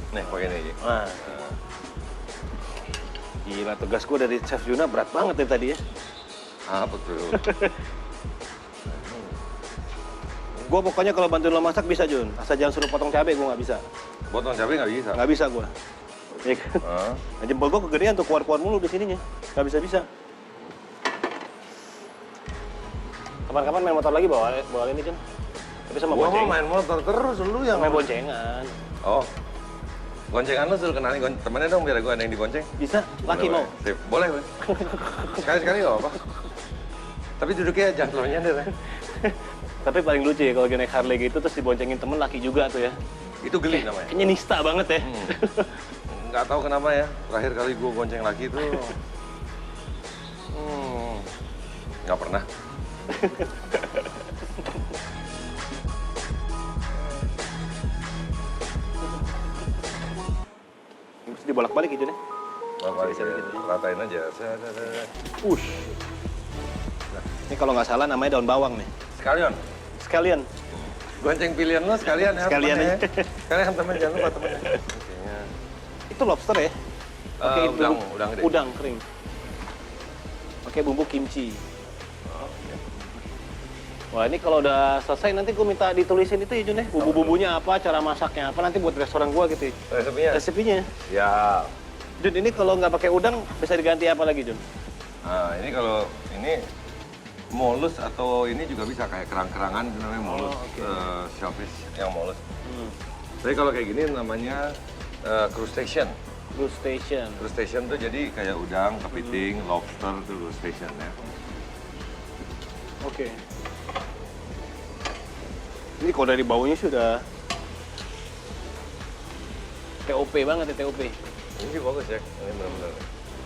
Nih, pakai ini aja. Nah. Gila, tugas gue dari Chef Juna berat banget ya tadi ya. Apa tuh? Gue pokoknya kalau bantuin lo masak bisa, Jun. Asal jangan suruh potong cabai, gue nggak bisa. Potong cabai nggak bisa? Nggak bisa gue. Ya kan? Nah, jempol gue kegedean tuh, keluar-keluar mulu di sininya. Nggak bisa-bisa. Kapan-kapan main motor lagi bawa ini, Jun. Tapi sama Gua boncengan. mau main motor terus, lu yang Main boncengan. Oh. Goncengan lu suruh kenalin temennya dong biar gue ada yang digonceng. Bisa? Laki mau? Sip. Boleh, boleh. Sekali-sekali nggak apa-apa. Tapi duduknya jangan terlalu nyender ya. Tapi paling lucu ya kalau naik Harley gitu terus diboncengin temen laki juga tuh ya. Itu geli namanya. Kayaknya nista banget ya. Nggak tahu kenapa ya. Terakhir kali gue gonceng laki itu nggak pernah. Terus dibolak-balik gitu deh. Ratain aja. Ush. Nah, ini kalau nggak salah namanya daun bawang nih. Sekalian. Sekalian. Gonceng pilihan lo sekalian ya. Sekalian aja. Sekalian temen, jangan lupa temennya. Itu lobster ya? Pakai udang gede. Udang kering. Pakai bumbu kimchi. Wah, ini kalau udah selesai nanti gue minta ditulisin itu ya, Jun ya. Bumbu-bumbunya apa, cara masaknya apa, nanti buat restoran gue gitu ya. Resepnya? Resepnya. Ya. Jun, ini kalau nggak pakai udang bisa diganti apa lagi, Jun? Nah, ini kalau ini molus atau ini juga bisa kayak kerang-kerangan itu namanya molus. Shellfish yang molus. Tapi kalau kayak gini namanya crustacean. Crustacean. Crustacean tuh jadi kayak udang, kepiting, lobster tuh crustacean ya. Oke. Ini kalau dari baunya sudah TOP banget ya, TOP. Ini sih bagus ya, ini benar-benar.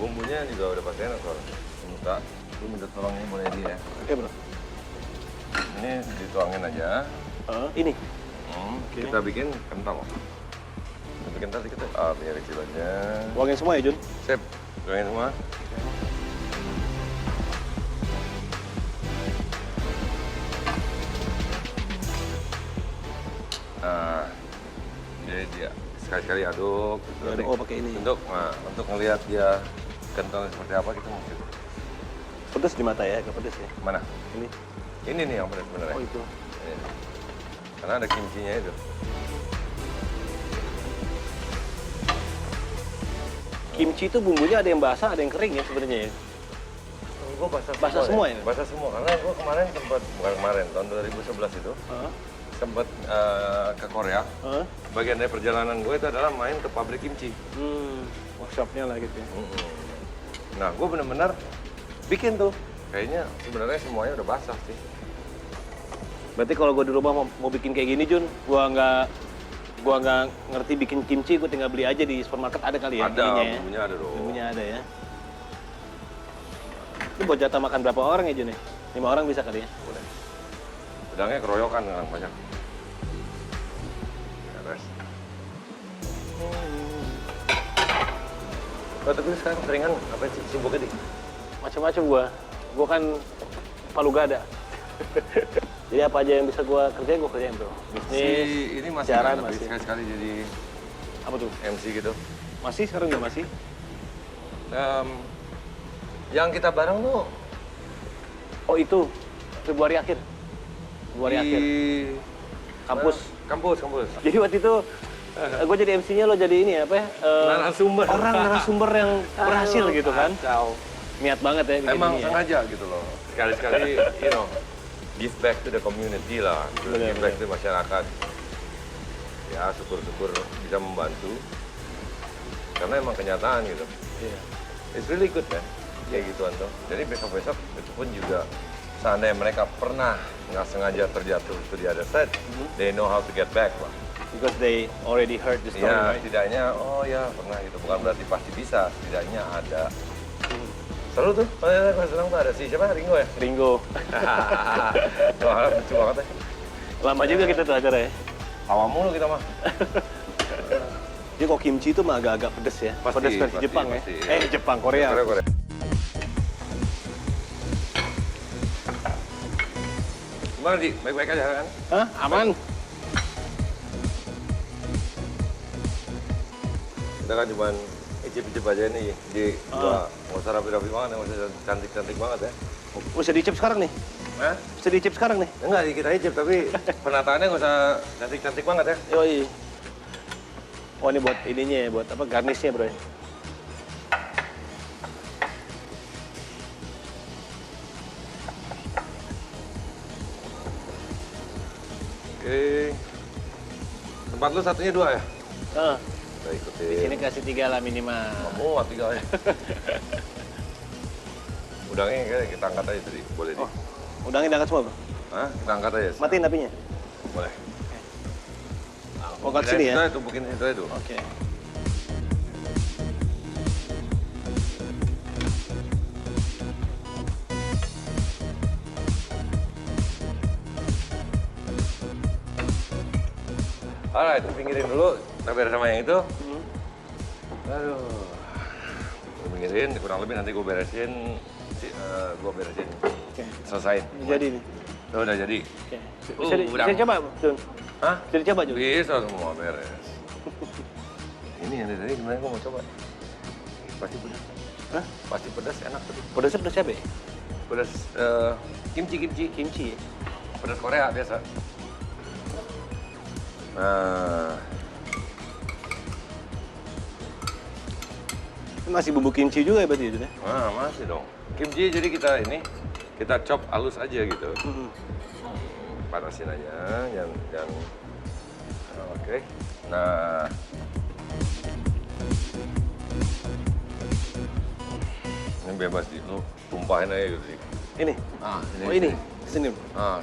Bumbunya juga udah pasti enak soalnya. Minta, lu minta tolongnya boleh dia ya. Oke, bro. Ini dituangin aja. Ini? Okay. Kita bikin kental. Kita bikin kental dikit ya. Biar kecil aja. Tuangin semua ya, Jun? Sip, tuangin semua. Nah, jadi dia sekali-sekali aduk. Aduk, oh pakai ini. Untuk ngelihat dia kentalnya seperti apa kita mungkin. Pedes di mata ya, agak pedes ya. Mana? Ini. Ini nih yang pedas sebenarnya. Oh itu. Ini. Karena ada kimchinya itu. Kimchi itu bumbunya ada yang basah, ada yang kering ya sebenarnya ya. Gue basah semua ya? Basah semua, karena gue kemarin sempat, bukan kemarin, tahun 2011 itu. Sempat ke Korea. Bagian dari perjalanan gue itu adalah main ke pabrik kimchi. Workshopnya lah gitu ya. Nah, gue benar-benar bikin tuh. Kayaknya sebenarnya semuanya udah basah sih. Berarti kalau gue di rumah mau bikin kayak gini, Jun, gua nggak ngerti bikin kimchi, gue tinggal beli aja di supermarket ada kali ya? Ada, ya? bumbunya ada dong. Bumbunya ada ya. Ini buat jatah makan berapa orang ya, Jun ya? 5 orang bisa kali ya? Boleh. Udangnya keroyokan kan banyak. Tapi sekarang seringan apa sih sibuknya dik? Macam-macam gua kan palu gada. Jadi apa aja yang bisa gua kerjain bro. Bisnis, ini masih siaran kan, masih. Sekali-sekali jadi apa tuh? MC gitu. Masih sekarang nggak masih? Yang kita bareng tuh. Oh itu Februari akhir. Akhir. Kampus. Kampus. Jadi waktu itu gue jadi MC-nya, lo jadi ini apa ya? Narasumber. Orang narasumber yang berhasil gitu kan. Niat banget ya. Emang sengaja gitu loh. Sekali-sekali, give back to the community lah. Give back to masyarakat. Ya, syukur-syukur bisa membantu. Karena emang kenyataan gitu. It's really good kan, kayak gituan tuh. Jadi besok-besok itu pun juga seandainya mereka pernah nggak sengaja terjatuh to the other side, they know how to get back lah. Because they already heard the story, ya, right? Setidaknya, oh ya pernah gitu. Bukan berarti pasti bisa, setidaknya ada. Seru tuh, kalau senang tuh ada si siapa? Ringo ya? Ringo. Wah, lucu banget ya. Lama juga kita tuh acara ya? Tawa mulu kita mah. Jadi kok kimchi itu mah agak-agak pedes ya? Pedes versi Jepang pasti, ya? Jepang, Korea. Korea. Gimana, Di? Baik-baik aja kan? Hah? Aman? Kita kan cuma icip-icip aja ini. Jadi nggak usah rapi-rapi banget, nggak usah cantik-cantik banget ya. Bisa dicip sekarang nih? Hah? Bisa dicip sekarang nih? Enggak, kita icip, tapi penataannya nggak usah cantik-cantik banget ya. Yoi. Oh ini buat ininya ya, buat apa garnishnya bro ya? Oke. Tempat lu satunya 2 ya? Ah, Kita ikutin. di sini kasih 3 lah minimal. Oh, 3 ya. Udangnya kayak kita angkat aja tadi, boleh di. Oh, udangnya diangkat semua bro? Hah? Kita angkat aja. Matiin apinya? Boleh. Oh, ke sini ya? Kita tumpukin itu aja dulu. Oke. Alright, pinggirin dulu. Kita beres sama yang itu. Aduh. Gua pinggirin, kurang lebih nanti gue beresin. Gue beresin. Oke. Selesain. Jadi nih. Oh, udah jadi. Oke. Udang. Bisa coba Jun? Hah? Bisa dicoba Jun? Bisa semua beres. Ini yang dari tadi sebenarnya gue mau coba. Pasti pedas. Hah? Pasti pedas, enak tuh. Pedasnya pedas siapa ya? Pedas kimchi. Kimchi ya? Pedas Korea biasa. Nah, Masih bumbu kimchi juga ya berarti Jun ya? masih dong. Kimchi jadi kita chop halus aja gitu. Panasin aja, jangan. Oke. Nah, ini bebas di lu tumpahin aja gitu sih. Ini? Oh ini? Sini.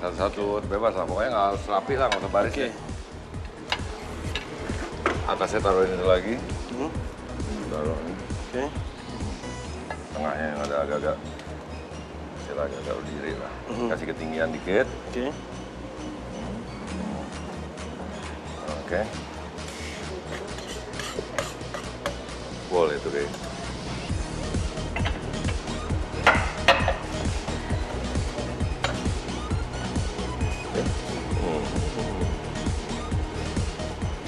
Satu-satu bebas lah. Pokoknya nggak harus rapi lah, nggak usah baris Oke. ya. Atasnya taruhin itu lagi. Taruh ini. Oke. Tengahnya yang ada agak-agak istilahnya agak berdiri lah. Kasih ketinggian dikit. Oke. Oke. Boleh itu kayak.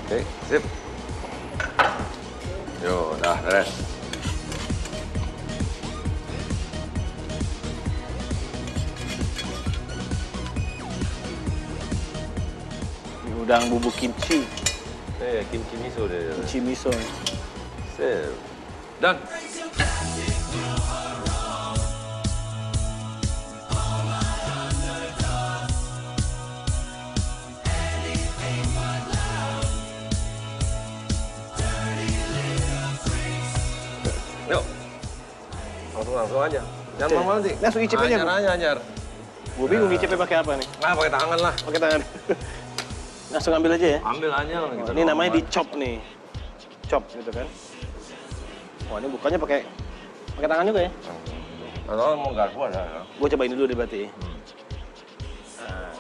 Oke, sip. Yo, dah beres. Ini udang bumbu kimchi. Kimchi miso deh. Kimchi miso. Sip. Done. Yuk. Langsung aja. Jangan Oke. lama nanti. Langsung icip aja, Bu. Anjar. Gue bingung ngicipnya pakai apa nih? Nah, pakai tangan lah. Pakai tangan. Langsung ambil aja ya? Ambil aja lah gitu. Ini namanya dicop nih. Chop gitu kan. Wah ini bukannya pakai tangan juga ya? Atau mau garpu ada ya. Gue cobain dulu deh berarti. Nah.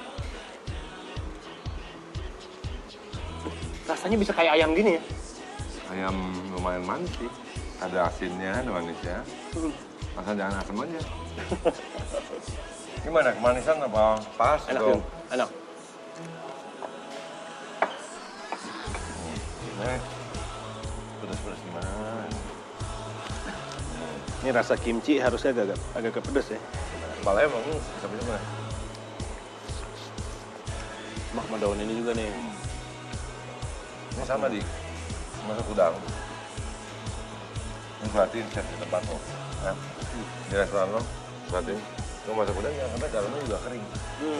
Rasanya bisa kayak ayam gini ya? Ayam lumayan manis sih. Ada asinnya, ada manisnya. Asal jangan asam aja. Gimana, kemanisan apa pas? Enak atau? Jun, enak. Pedas-pedas gimana? Ini rasa kimchi harusnya agak pedas ya. Kepala emang sampai mana? Mak daun ini juga nih. Ini sama di masak udang. Ini perhatiin chef di tempat lo. Nah, di restoran lo, perhatiin. Lo masak udang jangan sampai dalamnya juga kering.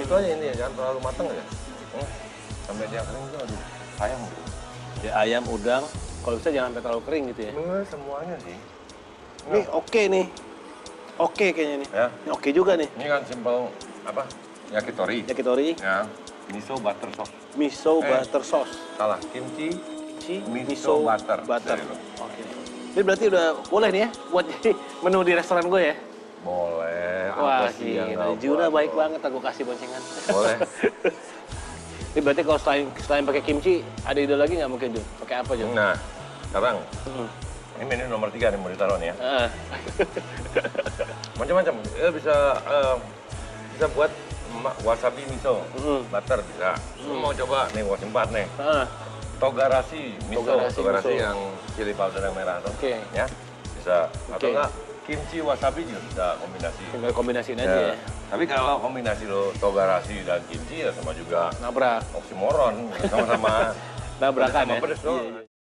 Itu aja ini ya, jangan terlalu matang ya. Sampai dia kering itu aduh, sayang. Ya ayam, udang, kalau bisa jangan sampai terlalu kering gitu ya. Semuanya sih. Ini oke nih. Oke kayaknya nih. Ya. Ini oke juga nih. Ini kan simple apa? Yakitori. Yakitori, Ya. Miso butter sauce. miso butter sauce. Salah, kimchi. Kimchi, Miso butter. butter. Dari lo. Oke. Ini berarti udah boleh nih ya buat jadi menu di restoran gue ya? Boleh. Wah, Apa sih yang gila. nggak Juna buat baik lo? banget aku kasih boncengan. Boleh. Ini berarti kalau selain pakai kimchi, ada ide lagi nggak mungkin Jun? Pakai apa Jun? Nah, sekarang Hmm. ini menu nomor 3 nih mau ditaruh nih ya. Ah. Macam-macam. Bisa buat wasabi miso, butter bisa. Lu mau coba nih, gua sempat nih. Ah. Togarashi miso, Togarashi togarashi miso. yang chili powder yang merah tuh. Oke. Ya, bisa. Atau Oke. enggak kimchi wasabi juga bisa kombinasi. Tinggal kombinasiin aja ya. Tapi kalau kombinasi lo togarashi dan kimchi ya sama juga Nabrak. oksimoron, sama-sama Nabrakan sama ya. pedes tuh. Iya, iya.